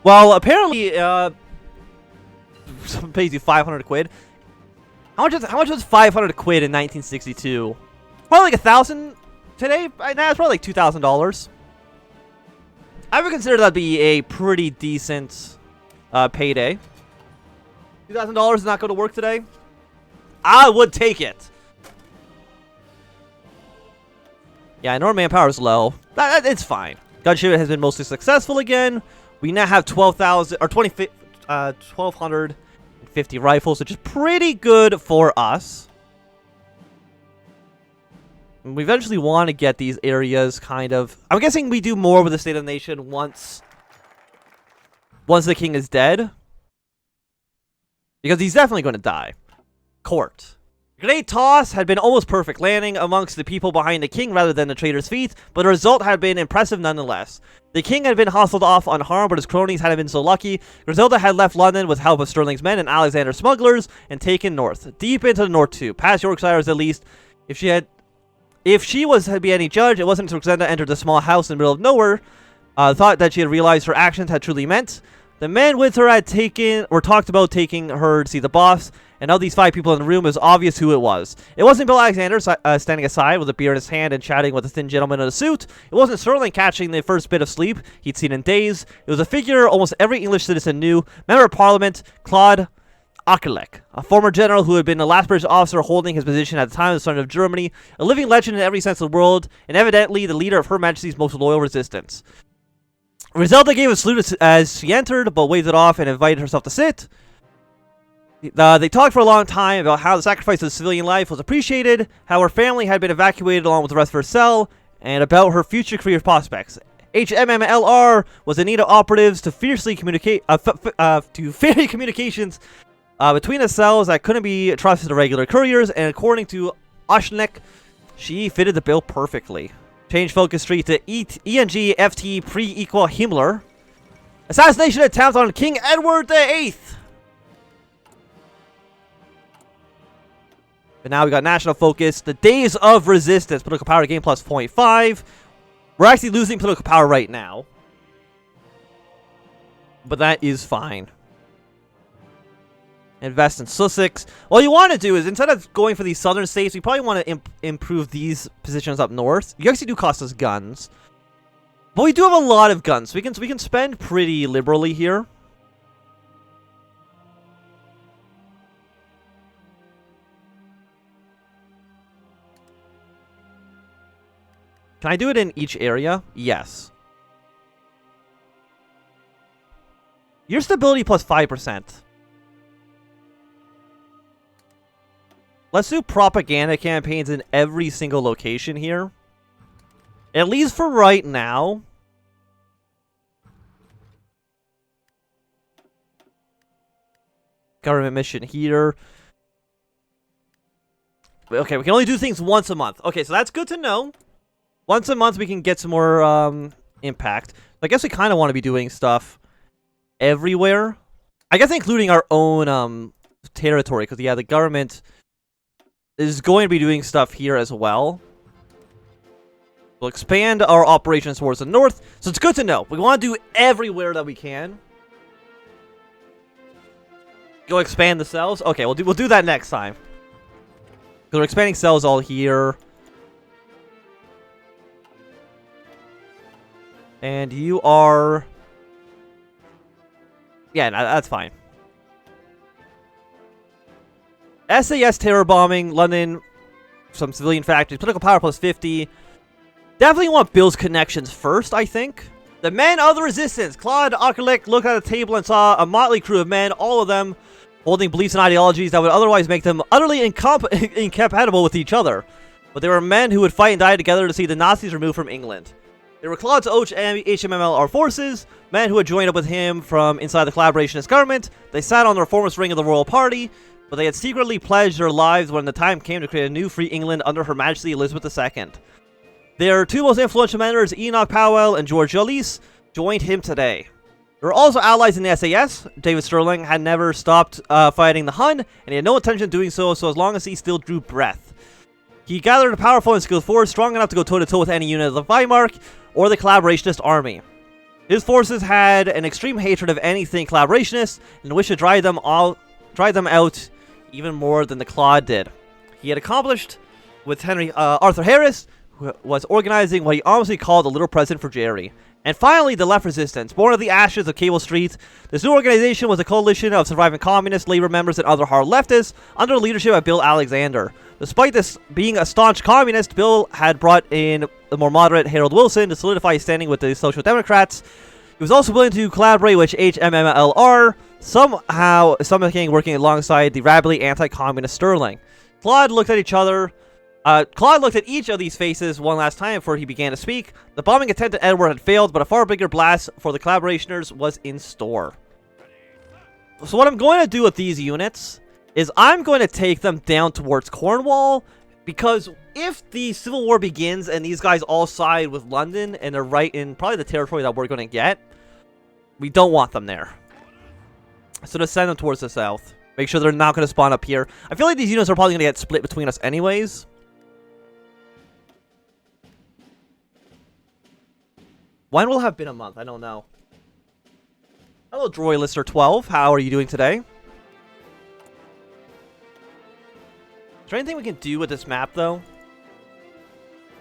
Well, apparently, someone pays you 500 quid. How much was 500 quid in 1962? Probably like 1,000 today. Nah, it's probably like $2,000. I would consider that to be a pretty decent payday. $2,000 does not go to work today. I would take it. Yeah, I know our manpower is low. It's fine. Gunship has been mostly successful again. We now have 1,250 rifles, which is pretty good for us. We eventually want to get these areas kind of... I'm guessing we do more with the State of the Nation once the king is dead. Because he's definitely going to die. Court. Grenade toss had been almost perfect, landing amongst the people behind the king rather than the traitor's feet, but the result had been impressive nonetheless. The king had been hustled off unharmed, but his cronies hadn't been so lucky. Griselda had left London with help of Sterling's men and Alexander's smugglers, and taken north. Deep into the north too, past Yorkshire's at least. If she was to be any judge, it wasn't until Griselda entered the small house in the middle of nowhere, thought that she had realized her actions had truly meant. The men with her had talked about taking her to see the boss, and of these 5 people in the room, it was obvious who it was. It wasn't Bill Alexander standing aside with a beer in his hand and chatting with a thin gentleman in a suit. It wasn't Sterling catching the first bit of sleep he'd seen in days. It was a figure almost every English citizen knew, Member of Parliament, Claude Auchinleck, a former general who had been the last British officer holding his position at the time of the start of Germany, a living legend in every sense of the word, and evidently the leader of Her Majesty's most loyal resistance. Griselda gave a salute as she entered, but waved it off and invited herself to sit. They talked for a long time about how the sacrifice of civilian life was appreciated, how her family had been evacuated along with the rest of her cell, and about her future career prospects. HMMLR was in need of operatives to fiercely communicate to ferry communications between the cells that couldn't be trusted to regular couriers, and according to Auchinleck, she fitted the bill perfectly. Change focus tree to ENG FT pre-equal Himmler. Assassination attempt on King Edward VIII. But now we got national focus. The days of resistance. Political power gain plus 0.5. We're actually losing political power right now. But that is fine. Invest in Sussex. What you want to do is, instead of going for these southern states, we probably want to improve these positions up north. You actually do cost us guns. But we do have a lot of guns. So we can spend pretty liberally here. Can I do it in each area? Yes. Your stability plus 5%. Let's do propaganda campaigns in every single location here. At least for right now. Government mission here. Okay, we can only do things once a month. Okay, so that's good to know. Once a month we can get some more impact. I guess we kind of want to be doing stuff everywhere. I guess including our own territory, because yeah, the government is going to be doing stuff here as well. We'll expand our operations towards the north, so it's good to know. We want to do everywhere that we can. Go expand the cells. Okay, we'll do that next time. Because we're expanding cells all here. And you are... Yeah, no, that's fine. SAS terror bombing, London, some civilian factories, political power plus 50. Definitely want Bill's connections first, I think. The men of the resistance. Claude Auchinleck looked at the table and saw a motley crew of men, all of them holding beliefs and ideologies that would otherwise make them utterly incompatible with each other. But they were men who would fight and die together to see the Nazis removed from England. They were Claude's HMMLR forces, men who had joined up with him from inside the collaborationist government. They sat on the reformist ring of the royal party, but they had secretly pledged their lives when the time came to create a new free England under Her Majesty Elizabeth II. Their two most influential members, Enoch Powell and George Jalisse, joined him today. There were also allies in the SAS. David Sterling had never stopped fighting the Hun, and he had no intention of doing so as long as he still drew breath. He gathered a powerful and skilled force strong enough to go toe-to-toe with any unit of the Weimar or the collaborationist army. His forces had an extreme hatred of anything collaborationist and wished to drive them out even more than the Claude did. He had accomplished with Arthur Harris, who was organizing what he honestly called a little present for Jerry. And finally, the Left Resistance. Born of the ashes of Cable Street, this new organization was a coalition of surviving communists, labor members, and other hard leftists under the leadership of Bill Alexander. Despite this being a staunch communist, Bill had brought in the more moderate Harold Wilson to solidify his standing with the Social Democrats. He was also willing to collaborate with HMMLR, somehow working alongside the rabidly anti-communist Sterling. Claude looked at each of these faces one last time before he began to speak. The bombing attempt at Edward had failed, but a far bigger blast for the collaborationers was in store. So what I'm going to do with these units is I'm going to take them down towards Cornwall, because if the Civil War begins and these guys all side with London and they're right in probably the territory that we're going to get, we don't want them there. So to send them towards the south. Make sure they're not going to spawn up here. I feel like these units are probably going to get split between us anyways. When will it have been a month? I don't know. Hello, Droy-Lister12. How are you doing today? Is there anything we can do with this map, though?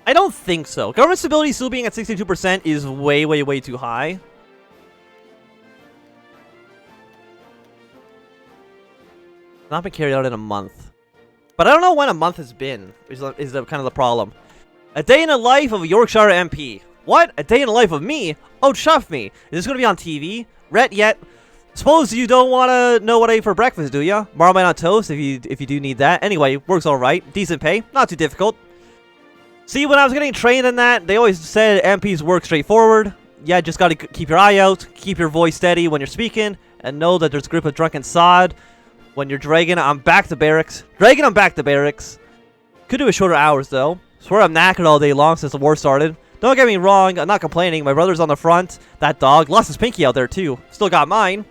I don't think so. Government stability still being at 62% is way, way, way too high. Not been carried out in a month. But I don't know when a month has been, is kind of the problem. A day in the life of a Yorkshire MP. What? A day in the life of me? Oh, chuff me. Is this going to be on TV? Rhett yet? Suppose you don't want to know what I ate for breakfast, do ya? Marmite on toast, if you do need that. Anyway, works alright. Decent pay. Not too difficult. See, when I was getting trained in that, they always said MPs work straightforward. Yeah, just gotta keep your eye out, keep your voice steady when you're speaking, and know that there's a group of drunken sod. When you're dragging, I'm back to barracks. Dragging, I'm back to barracks. Could do with shorter hours, though. Swear I'm knackered all day long since the war started. Don't get me wrong, I'm not complaining. My brother's on the front. That dog lost his pinky out there, too. Still got mine.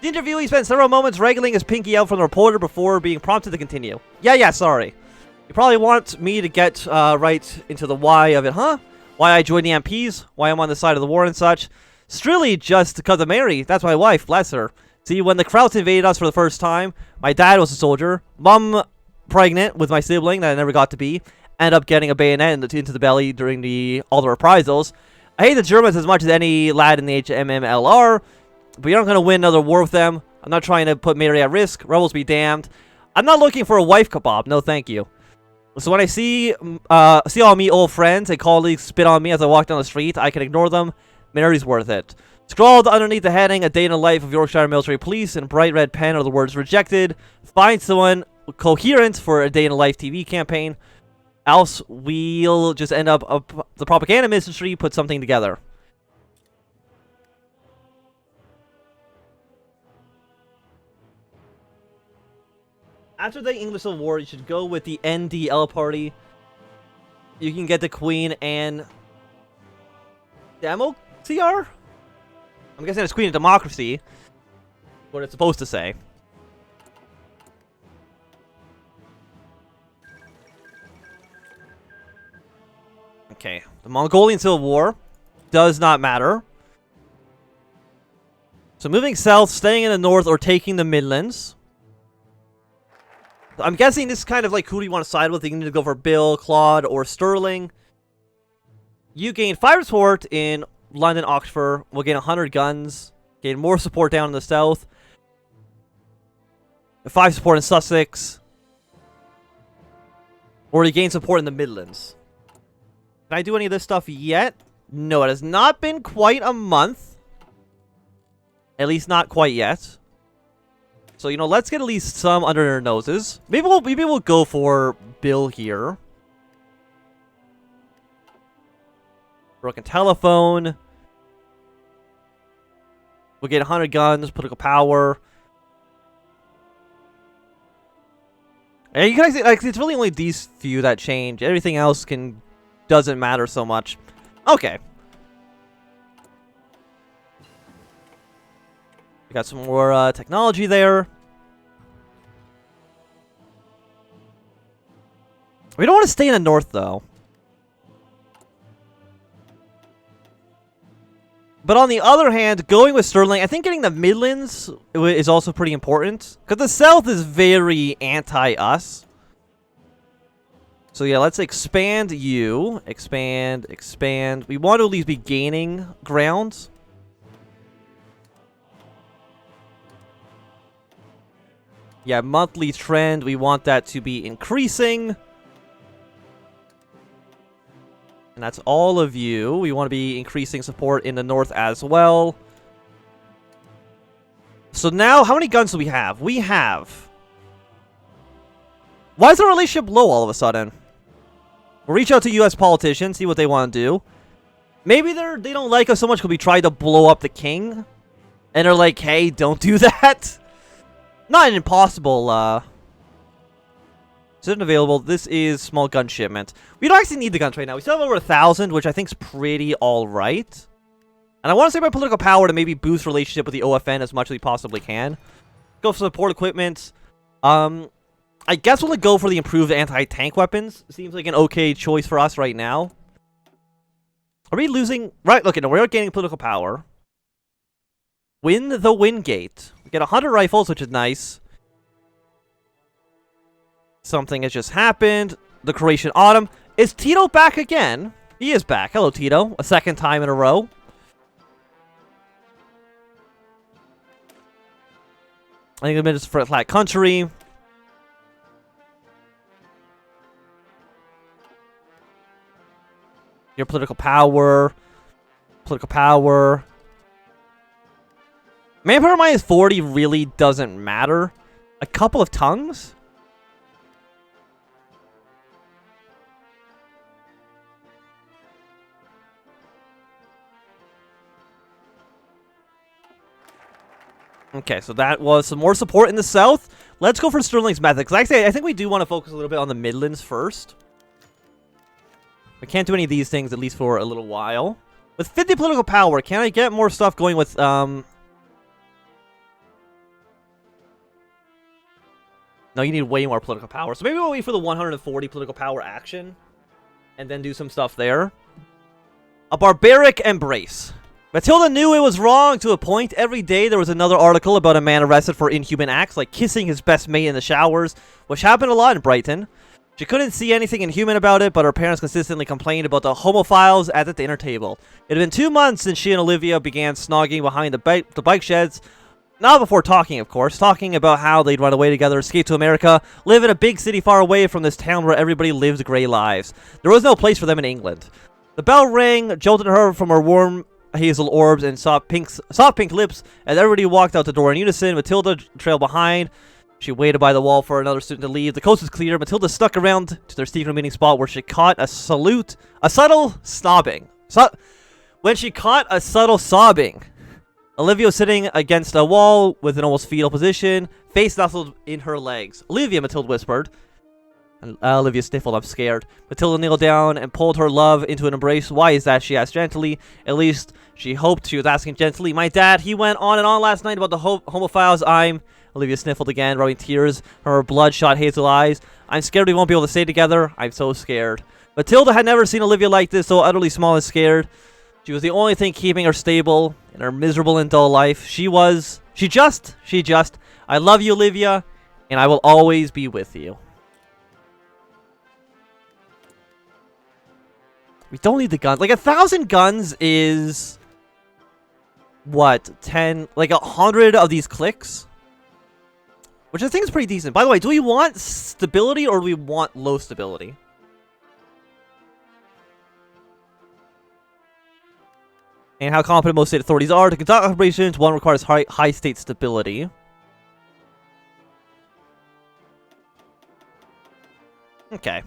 The interviewee spent several moments wrangling his pinky out from the reporter before being prompted to continue. Yeah, sorry. You probably want me to get right into the why of it, huh? Why I joined the MPs, why I'm on the side of the war and such. It's really just because of Mary. That's my wife, bless her. See, when the Krauts invaded us for the first time, my dad was a soldier, Mom pregnant with my sibling that I never got to be, ended up getting a bayonet into the belly during all the reprisals. I hate the Germans as much as any lad in the HMMLR, but you're not going to win another war with them. I'm not trying to put Mary at risk. Rebels be damned. I'm not looking for a wife kebab. No, thank you. So when I see all me old friends and colleagues spit on me as I walk down the street, I can ignore them. Mary's worth it. Scrawled underneath the heading, A Day in the Life of Yorkshire Military Police, in bright red pen are the words rejected. Find someone coherent for a Day in the Life TV campaign. Else we'll just end up the propaganda ministry put something together. After the English Civil War, you should go with the NDL party. You can get the Queen and Democr? I'm guessing it's Queen of Democracy. What it's supposed to say. Okay, the Mongolian Civil War does not matter. So moving south, staying in the north, or taking the Midlands. I'm guessing this is kind of like who do you want to side with. You need to go for Bill, Claude, or Sterling. You gain 5 support in London, Oxford. We'll gain 100 guns. Gain more support down in the south. 5 support in Sussex. Or you gain support in the Midlands. Can I do any of this stuff yet? No, it has not been quite a month. At least not quite yet. So, you know, let's get at least some under their noses. Maybe we'll go for Bill here. Broken telephone. We'll get 100 guns, political power. And you guys, like, it's really only these few that change. Everything else doesn't matter so much. Okay. We got some more technology there. We don't want to stay in the north, though. But on the other hand, going with Sterling, I think getting the Midlands is also pretty important. Because the South is very anti-us. So yeah, let's expand you. Expand, expand. We want to at least be gaining ground. Yeah, monthly trend, we want that to be increasing. And that's all of you. We want to be increasing support in the north as well. So now, how many guns do we have? We have... Why is the relationship low all of a sudden? We'll reach out to U.S. politicians, see what they want to do. Maybe they don't like us so much because we tried to blow up the king. And they're like, hey, don't do that. Not an impossible, Is it available? This is small gun shipment. We don't actually need the guns right now. We still have over 1,000, which I think is pretty alright. And I want to save my political power to maybe boost relationship with the OFN as much as we possibly can. Go for support equipment. I guess we'll go for the improved anti-tank weapons. Seems like an okay choice for us right now. Are we losing? Right, look, no, we're gaining political power. Win the Wingate. We get 100 rifles, which is nice. Something has just happened. The Croatian Autumn. Is Tito back again? He is back. Hello, Tito. A second time in a row. I think it's for a flat country. Your political power. Political power. Manpower minus 40 really doesn't matter. A couple of tongues? Okay, so that was some more support in the south. Let's go for Sterling's method. Because I think we do want to focus a little bit on the Midlands first. We can't do any of these things, at least for a little while. With 50 political power, can I get more stuff going with... No, you need way more political power. So maybe we'll wait for the 140 political power action. And then do some stuff there. A barbaric embrace. Matilda knew it was wrong to a point. Every day there was another article about a man arrested for inhuman acts, like kissing his best mate in the showers, which happened a lot in Brighton. She couldn't see anything inhuman about it, but her parents consistently complained about the homophiles at the dinner table. It had been 2 months since she and Olivia began snogging behind the bike sheds. Not before talking, of course. Talking about how they'd run away together, escape to America, live in a big city far away from this town where everybody lives grey lives. There was no place for them in England. The bell rang, jolted her from her warm hazel orbs and soft pink lips as everybody walked out the door in unison. Matilda trailed behind. She waited by the wall for another student to leave. The coast was clear. Matilda stuck around to their secret meeting spot where she caught a subtle sobbing. When she caught a subtle sobbing. Olivia was sitting against a wall with an almost fetal position, face nestled in her legs. Olivia, Matilda whispered. And Olivia sniffled, I'm scared. Matilda kneeled down and pulled her love into an embrace. Why is that? She asked gently. At least she hoped she was asking gently. My dad, he went on and on last night about the homophiles. Olivia sniffled again, rubbing tears from her bloodshot hazel eyes. I'm scared we won't be able to stay together. I'm so scared. Matilda had never seen Olivia like this, so utterly small and scared. She was the only thing keeping her stable in her miserable and dull life. She just, I love you, Olivia, and I will always be with you. We don't need the guns. Like, 1,000 guns is... What? 10... Like, 100 of these clicks? Which I think is pretty decent. By the way, do we want stability or do we want low stability? And how competent most state authorities are to conduct operations. One requires high state stability. Okay.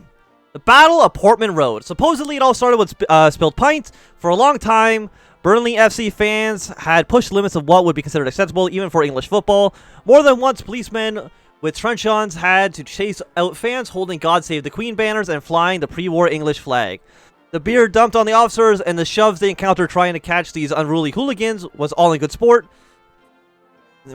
The Battle of Portman Road. Supposedly it all started with spilled pints. For a long time, Burnley FC fans had pushed limits of what would be considered acceptable, even for English football. More than once, policemen with truncheons had to chase out fans holding God Save the Queen banners and flying the pre-war English flag. The beer dumped on the officers and the shoves they encountered trying to catch these unruly hooligans was all in good sport.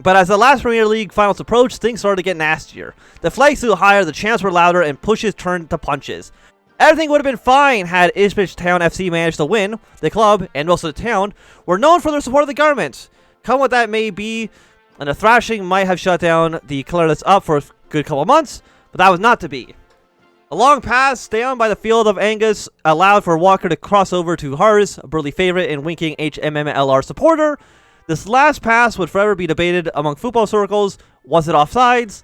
But as the last Premier League finals approached, things started to get nastier. The flags flew higher, the chants were louder, and pushes turned to punches. Everything would have been fine had Ipswich Town FC managed to win. The club, and most of the town, were known for their support of the government. Come what that may be, and the thrashing might have shut down the colourless up for a good couple of months, but that was not to be. A long pass down by the field of Angus allowed for Walker to cross over to Hars, a burly favourite and winking HMMLR supporter. This last pass would forever be debated among football circles. Was it offsides?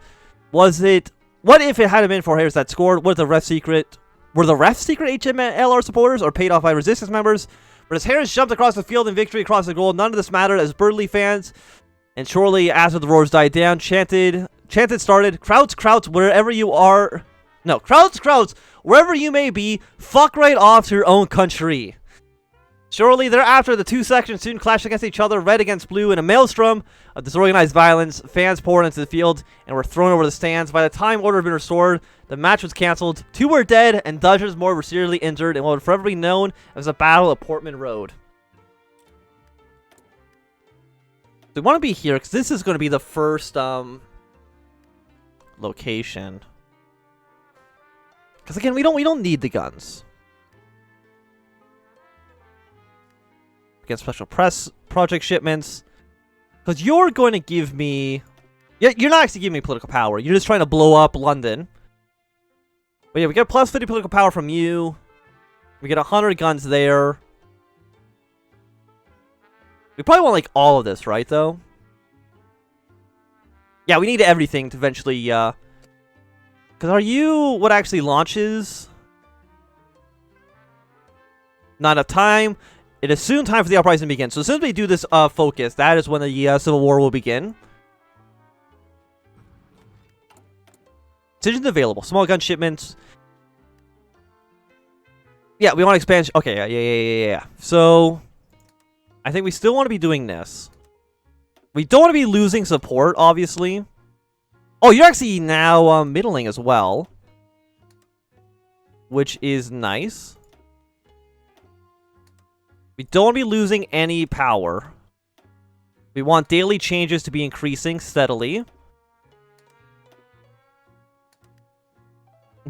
Was it... What if it hadn't been for Harris that scored? Were the refs secret HMLR supporters or paid off by resistance members? But as Harris jumped across the field in victory across the goal, none of this mattered as Burnley fans, and shortly after the roars died down, chanted started, Krauts, wherever you are. No, Krauts, wherever you may be, fuck right off to your own country. Shortly thereafter, the two sections soon clashed against each other, red against blue, in a maelstrom of disorganized violence. Fans poured into the field and were thrown over the stands. By the time order had been restored, the match was cancelled. 2 were dead, and dozens more were seriously injured in what would forever be known as the Battle of Portman Road. We want to be here because this is going to be the first location. Because again, we don't need the guns. Against special press project shipments, because you're going to give me... You're not actually giving me political power. You're just trying to blow up London. But yeah, we get plus 50 political power from you. We get 100 guns there. We probably want like all of this, right, though? Yeah, we need everything to eventually... Because are you what actually launches? Not enough time. It is soon time for the uprising to begin. So as soon as we do this focus, that is when the Civil War will begin. Decisions available. Small gun shipments. Yeah, we want expansion. Okay, yeah. So, I think we still want to be doing this. We don't want to be losing support, obviously. Oh, you're actually now middling as well. Which is nice. We don't want to be losing any power. We want daily changes to be increasing steadily.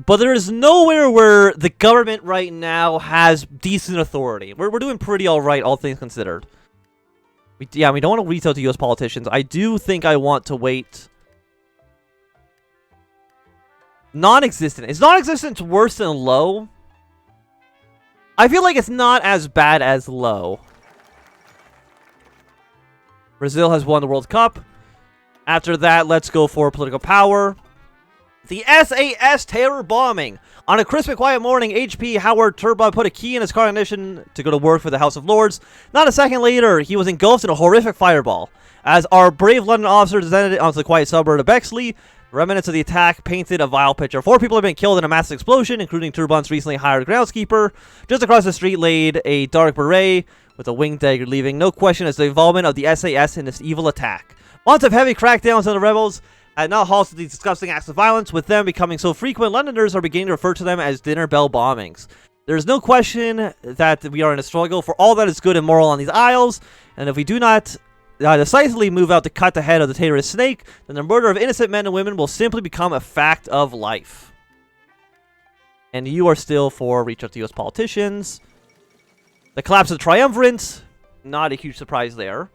But there is nowhere where the government right now has decent authority. We're doing pretty alright, all things considered. We don't want to reach out to US politicians. I do think I want to wait. Non-existent. Is non-existent worse than low? I feel like it's not as bad as low. Brazil has won the World Cup. After that, let's go for political power. The SAS terror bombing. On a crisp and quiet morning, HP Howard Turba put a key in his car ignition to go to work for the House of Lords. Not a second later, he was engulfed in a horrific fireball. As our brave London officer descended onto the quiet suburb of Bexley, remnants of the attack painted a vile picture. 4 people have been killed in a massive explosion, including Turban's recently hired groundskeeper. Just across the street laid a dark beret with a winged dagger, leaving no question as the involvement of the SAS in this evil attack. Months of heavy crackdowns on the rebels had not halted these disgusting acts of violence, with them becoming so frequent, Londoners are beginning to refer to them as dinner bell bombings. There's no question that we are in a struggle for all that is good and moral on these isles, and if we do not decisively move out to cut the head of the terrorist snake, then the murder of innocent men and women will simply become a fact of life. And you are still for reach out to US politicians. The collapse of the triumvirate, not a huge surprise there.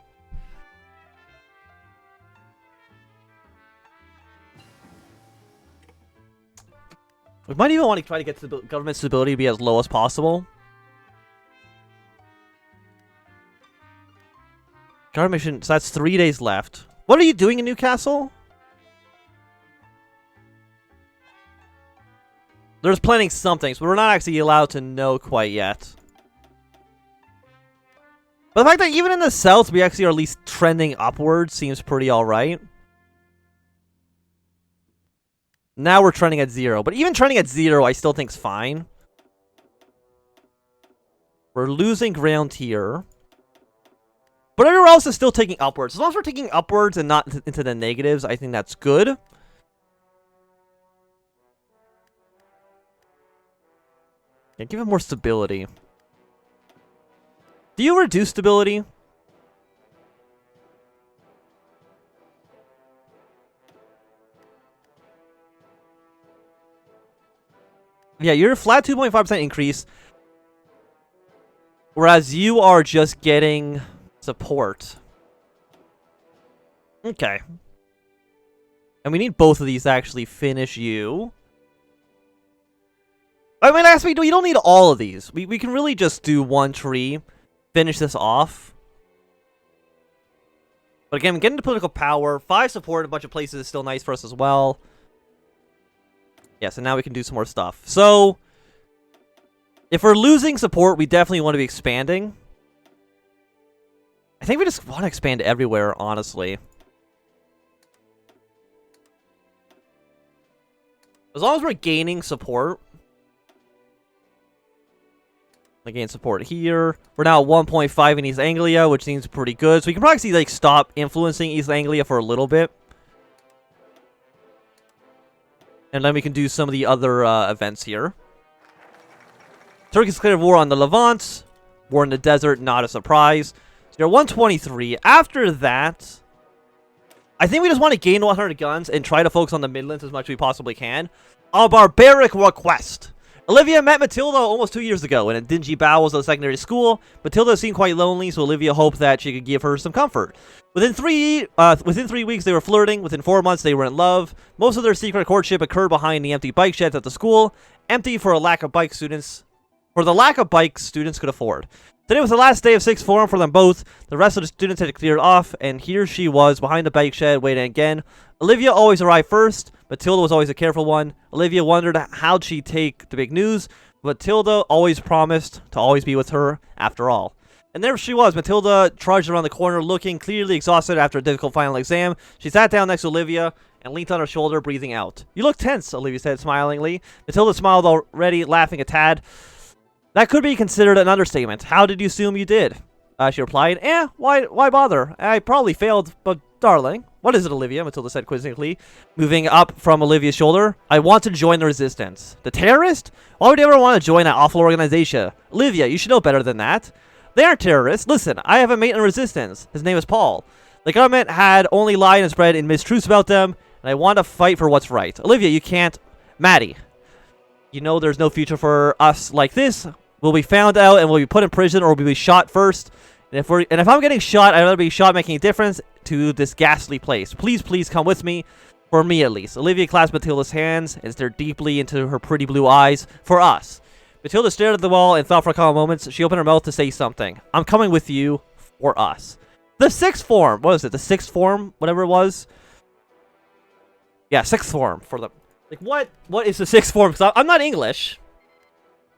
We might even want to try to get government stability to be as low as possible. Government mission, so that's 3 days left. What are you doing in Newcastle? There's planning something, so we're not actually allowed to know quite yet. But the fact that even in the south, we actually are at least trending upwards seems pretty alright. Now we're trending at 0, but even trending at 0, I still think is fine. We're losing ground here. But everywhere else is still taking upwards. As long as we're taking upwards and not into the negatives, I think that's good. Yeah, give it more stability. Do you reduce stability? Yeah, you're a flat 2.5% increase. Whereas you are just getting support. Okay. And we need both of these to actually finish you. I mean, actually, you don't need all of these. We can really just do one tree, finish this off. But again, getting to political power, 5 support in a bunch of places is still nice for us as well. Yeah, so now we can do some more stuff. So, if we're losing support, we definitely want to be expanding. I think we just want to expand everywhere, honestly. As long as we're gaining support. I gain support here. We're now at 1.5 in East Anglia, which seems pretty good. So we can probably see, like, stop influencing East Anglia for a little bit. And then we can do some of the other events here. Turkey's declared war on the Levant. War in the desert, not a surprise. So you're 123. After that, I think we just want to gain 100 guns and try to focus on the Midlands as much as we possibly can. A barbaric request. Olivia met Matilda almost 2 years ago in a dingy bowels of the secondary school. Matilda seemed quite lonely, so Olivia hoped that she could give her some comfort. Within 3 weeks, they were flirting. Within 4 months, they were in love. Most of their secret courtship occurred behind the empty bike sheds at the school, empty for a lack of bike students. For the lack of bikes students could afford. Today was the last day of 6th form for them both. The rest of the students had cleared off, and here she was behind the bike shed waiting again. Olivia always arrived first. Matilda was always a careful one. Olivia wondered how'd she take the big news. Matilda always promised to always be with her after all. And there she was. Matilda trudged around the corner looking clearly exhausted after a difficult final exam. She sat down next to Olivia and leaned on her shoulder, breathing out. You look tense, Olivia said smilingly. Matilda smiled already, laughing a tad. That could be considered an understatement. How did you assume you did? She replied, why bother? I probably failed, but darling. What is it, Olivia? Matilda said quizzically, moving up from Olivia's shoulder. I want to join the resistance. The terrorist? Why would you ever want to join that awful organization? Olivia, you should know better than that. They aren't terrorists. Listen, I have a mate in the resistance. His name is Paul. The government had only lied and spread in mistruths about them, and I want to fight for what's right. Olivia, you can't. Maddie, you know there's no future for us like this. We'll be found out and we'll be put in prison or we'll be shot first. And if I'm getting shot, I'd rather be shot making a difference to this ghastly place. Please come with me. For me, at least. Olivia clasped Matilda's hands and stared deeply into her pretty blue eyes. For us. Matilda stared at the wall and thought for a couple moments. She opened her mouth to say something. I'm coming with you. For us. The 6th form. What is it? The 6th form? Whatever it was. Yeah, 6th form. For the... Like, what is the 6th form? Because I'm not English.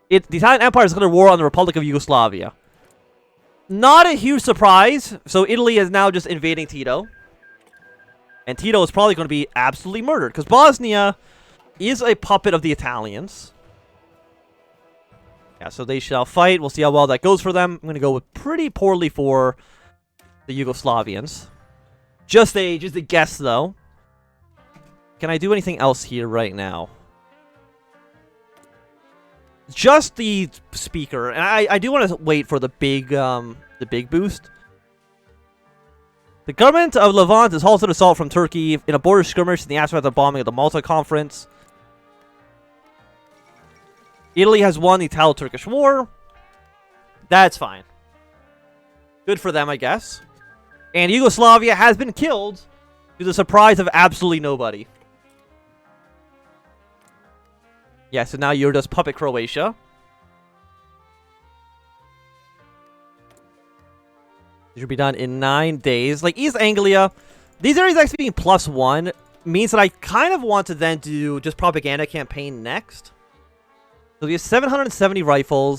The Italian Empire is declared war on the Republic of Yugoslavia. Not a huge surprise. So Italy is now just invading Tito. And Tito is probably going to be absolutely murdered. Because Bosnia is a puppet of the Italians. Yeah, so they shall fight. We'll see how well that goes for them. I'm going to go with pretty poorly for the Yugoslavians. Just a guess, though. Can I do anything else here right now? Just the speaker, and I do want to wait for the big boost. The government of Levant has halted assault from Turkey in a border skirmish in the aftermath of the bombing of the Malta Conference. Italy has won the Italo-Turkish War. That's fine. Good for them, I guess. And Yugoslavia has been killed to the surprise of absolutely nobody. Yeah, so now you're just puppet Croatia. It should be done in 9 days. Like, East Anglia, these areas actually being +1 means that I kind of want to then do just propaganda campaign next. So we have 770 rifles.